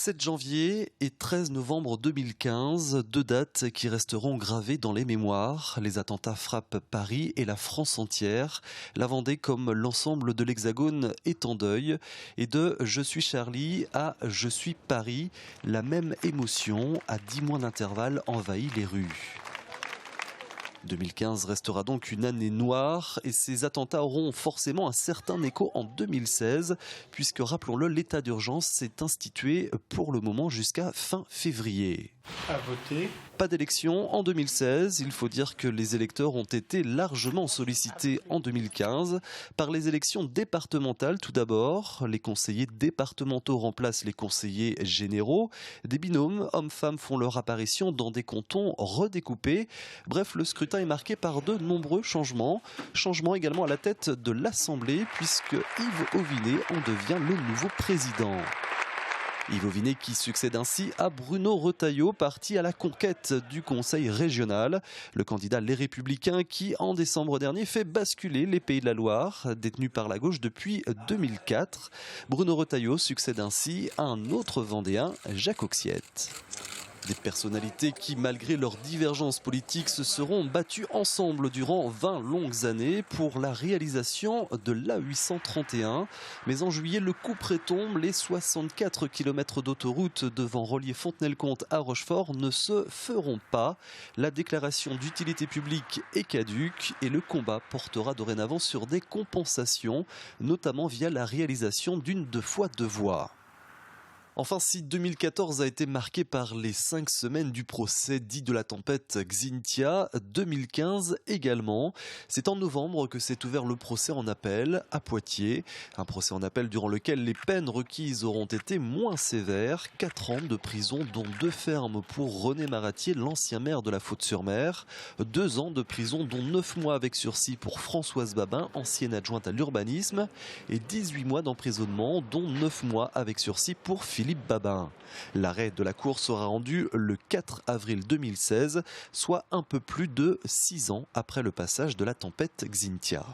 7 janvier et 13 novembre 2015, deux dates qui resteront gravées dans les mémoires. Les attentats frappent Paris et la France entière. La Vendée, comme l'ensemble de l'Hexagone, est en deuil. Et de Je suis Charlie à Je suis Paris, la même émotion, à 10 mois d'intervalle, envahit les rues. 2015 restera donc une année noire et ces attentats auront forcément un certain écho en 2016 puisque, rappelons-le, l'état d'urgence s'est institué pour le moment jusqu'à fin février. À voter. Pas d'élection en 2016, il faut dire que les électeurs ont été largement sollicités en 2015 par les élections départementales tout d'abord. Les conseillers départementaux remplacent les conseillers généraux. Des binômes hommes-femmes font leur apparition dans des cantons redécoupés. Bref, le scrutin est marqué par de nombreux changements. Changements également à la tête de l'Assemblée puisque Yves Auvinet en devient le nouveau président. Yves Auvinet qui succède ainsi à Bruno Retailleau, parti à la conquête du Conseil régional. Le candidat Les Républicains qui, en décembre dernier, fait basculer les Pays de la Loire, détenus par la gauche depuis 2004. Bruno Retailleau succède ainsi à un autre Vendéen, Jacques Auxiette. Des personnalités qui, malgré leurs divergences politiques, se seront battues ensemble durant 20 longues années pour la réalisation de l'A831. Mais en juillet, le coup près tombe. Les 64 km d'autoroute devant relier Fontenay-le-Comte à Rochefort ne se feront pas. La déclaration d'utilité publique est caduque et le combat portera dorénavant sur des compensations, notamment via la réalisation d'une 2x2 voies. Enfin, si 2014 a été marqué par les 5 semaines du procès dit de la tempête Xynthia, 2015 également. C'est en novembre que s'est ouvert le procès en appel à Poitiers. Un procès en appel durant lequel les peines requises auront été moins sévères. 4 ans de prison, dont 2 fermes pour René Maratier, l'ancien maire de la Faute-sur-Mer. 2 ans de prison, dont 9 mois avec sursis pour Françoise Babin, ancienne adjointe à l'urbanisme. Et 18 mois d'emprisonnement, dont 9 mois avec sursis pour Philippe Babin. L'arrêt de la Cour sera rendu le 4 avril 2016, soit un peu plus de 6 ans après le passage de la tempête Xynthia.